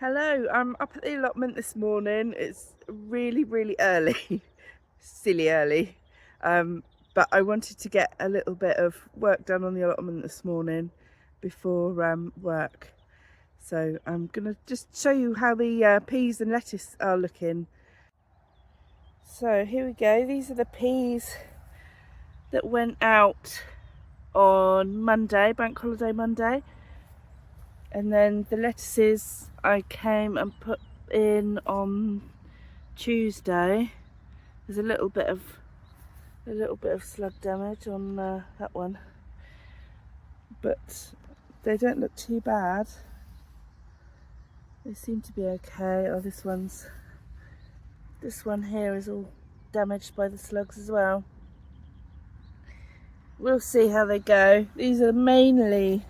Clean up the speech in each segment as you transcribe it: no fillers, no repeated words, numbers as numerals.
Hello, I'm up at the allotment this morning. It's really early, silly early. But I wanted to get a little bit of work done on the allotment this morning before work. So I'm gonna just show you how the peas and lettuce are looking. So here we go. These are the peas that went out on Monday, Bank Holiday Monday. And then the lettuces I came and put in on Tuesday. There's a little bit of slug damage on that one, but they don't look too bad. They seem to be okay. Oh, this one here is all damaged by the slugs as well. We'll see how they go. These are mainly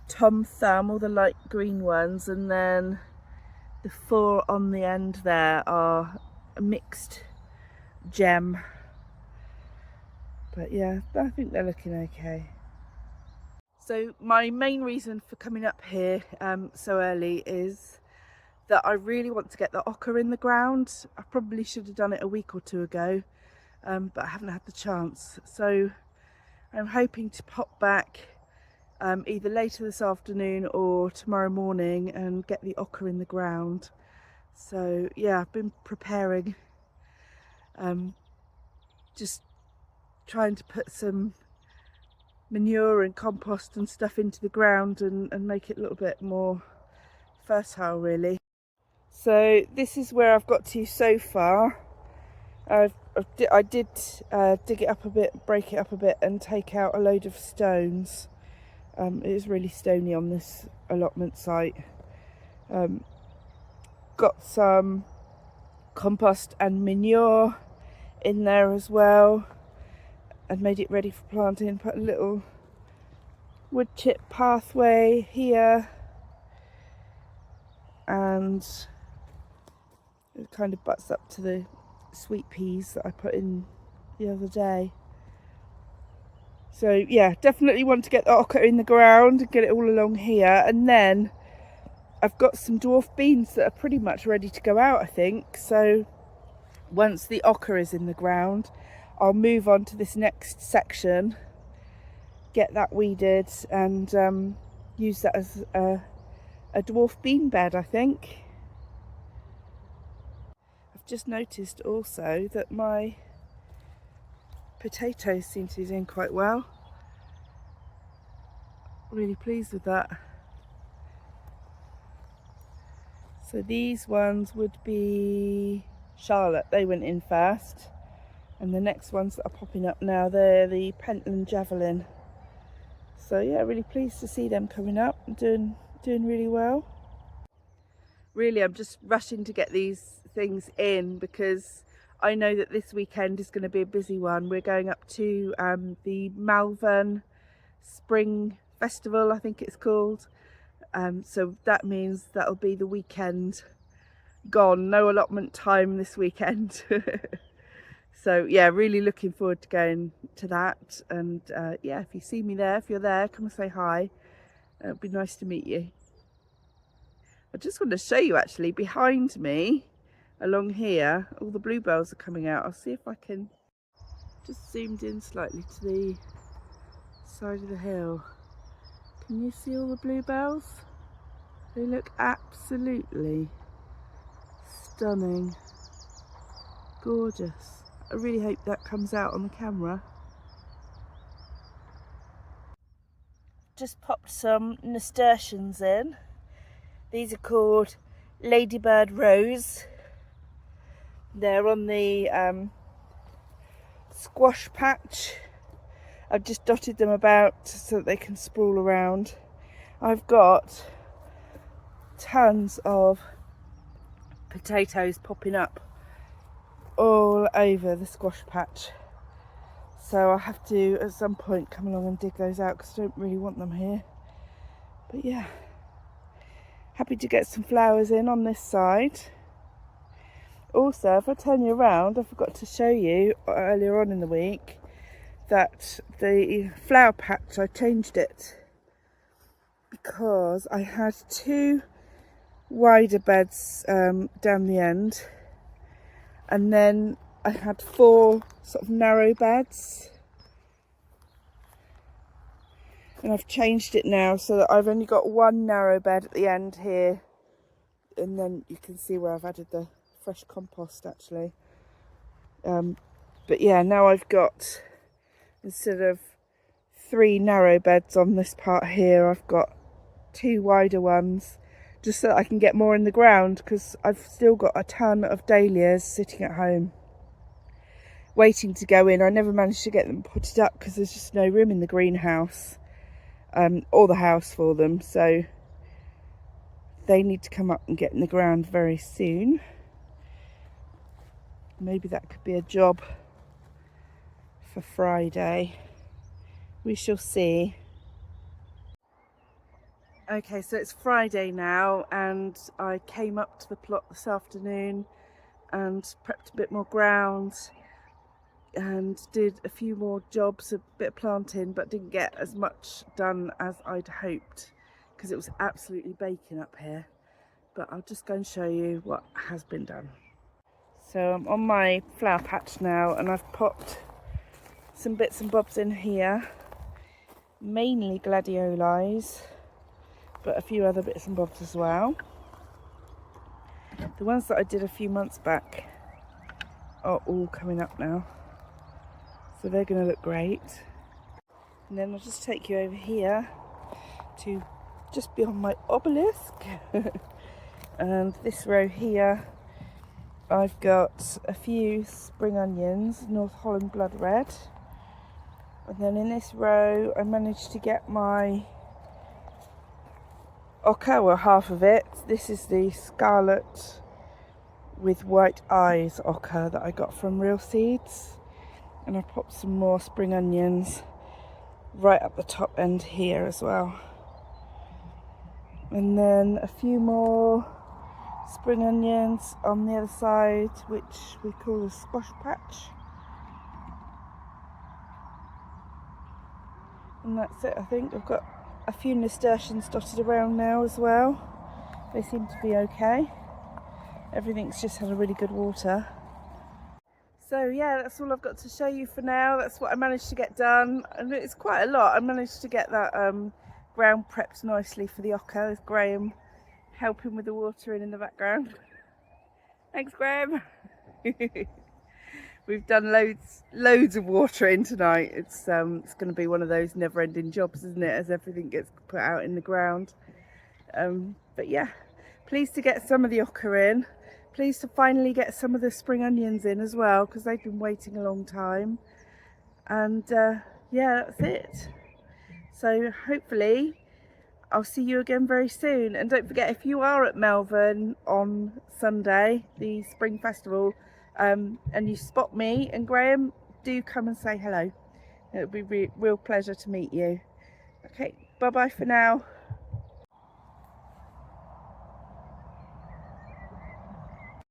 Tom Thumb, all the light green ones, and then the 4 on the end there are a mixed gem. But yeah, I think they're looking okay. So my main reason for coming up here so early is that I really want to get the ochre in the ground. I probably should have done it a week or two ago, but I haven't had the chance. So I'm hoping to pop back either later this afternoon or tomorrow morning and get the ochre in the ground. So yeah, I've been preparing, just trying to put some manure and compost and stuff into the ground and make it a little bit more fertile really. So this is where I've got to so far. I did dig it up a bit, break it up a bit and take out a load of stones. It is really stony on this allotment site. Got some compost and manure in there as well and made it ready for planting. Put a little wood chip pathway here, and it kind of butts up to the sweet peas that I put in the other day. So yeah, definitely want to get the ochre in the ground and get it all along here. And then I've got some dwarf beans that are pretty much ready to go out, I think. So once the ochre is in the ground, I'll move on to this next section, get that weeded and use that as a dwarf bean bed, I think. I've just noticed also that my potatoes seem to be doing quite well. Really pleased with that. So these ones would be Charlotte, they went in first, and the next ones that are popping up now, they're the Pentland Javelin. So yeah, really pleased to see them coming up and doing really well. Really, I'm just rushing to get these things in because I know that this weekend is going to be a busy one. We're going up to the Malvern Spring Festival, I think it's called. So that means that'll be the weekend gone. No allotment time this weekend. So yeah, really looking forward to going to that. And yeah, if you see me there, if you're there, come and say hi. It'd be nice to meet you. I just want to show you actually behind me along here, all the bluebells are coming out. I'll see if I can just zoomed in slightly to the side of the hill. Can you see all the bluebells? They look absolutely stunning, gorgeous. I really hope that comes out on the camera. Just popped some nasturtiums in. These are called Ladybird Rose. They're on the squash patch. I've just dotted them about so that they can sprawl around. I've got tons of potatoes popping up all over the squash patch. So I'll have to at some point come along and dig those out because I don't really want them here. But yeah, happy to get some flowers in on this side. Also, if I turn you around, I forgot to show you earlier on in the week that the flower patch, I changed it because I had 2 wider beds down the end, and then I had 4 sort of narrow beds, and I've changed it now so that I've only got 1 narrow bed at the end here, and then you can see where I've added the fresh compost actually. But yeah, now I've got, instead of 3 narrow beds on this part here, I've got 2 wider ones, just so that I can get more in the ground, because I've still got a ton of dahlias sitting at home waiting to go in. I never managed to get them potted up because there's just no room in the greenhouse or the house for them, so they need to come up and get in the ground very soon. Maybe that could be a job for Friday. We shall see. Okay, so it's Friday now, and I came up to the plot this afternoon and prepped a bit more ground and did a few more jobs, a bit of planting, but didn't get as much done as I'd hoped because it was absolutely baking up here. But I'll just go and show you what has been done. So I'm on my flower patch now, and I've popped some bits and bobs in here, mainly gladiolis, but a few other bits and bobs as well. The ones that I did a few months back are all coming up now, so they're going to look great. And then I'll just take you over here to just beyond my obelisk. And this row here, I've got a few spring onions, North Holland Blood Red. And then in this row, I managed to get my ochre, or half of it. This is the scarlet with white eyes ochre that I got from Real Seeds. And I popped some more spring onions right up the top end here as well. And then a few more spring onions on the other side, which we call the squash patch. And that's it, I think. I've got a few nasturtiums dotted around now as well. They seem to be okay. Everything's just had a really good water. So yeah, that's all I've got to show you for now. That's what I managed to get done, and it's quite a lot. I managed to get that ground prepped nicely for the ochre, with Graham helping with the watering in the background. Thanks, Graham. We've done loads of watering tonight. It's going to be one of those never-ending jobs, isn't it, as everything gets put out in the ground. But yeah, pleased to get some of the ochre in. Pleased to finally get some of the spring onions in as well, because they've been waiting a long time. And yeah, that's it. So hopefully I'll see you again very soon. And don't forget, if you are at Melbourne on Sunday, the Spring Festival, and you spot me and Graham, do come and say hello. It'll be real pleasure to meet you. Okay, bye bye for now.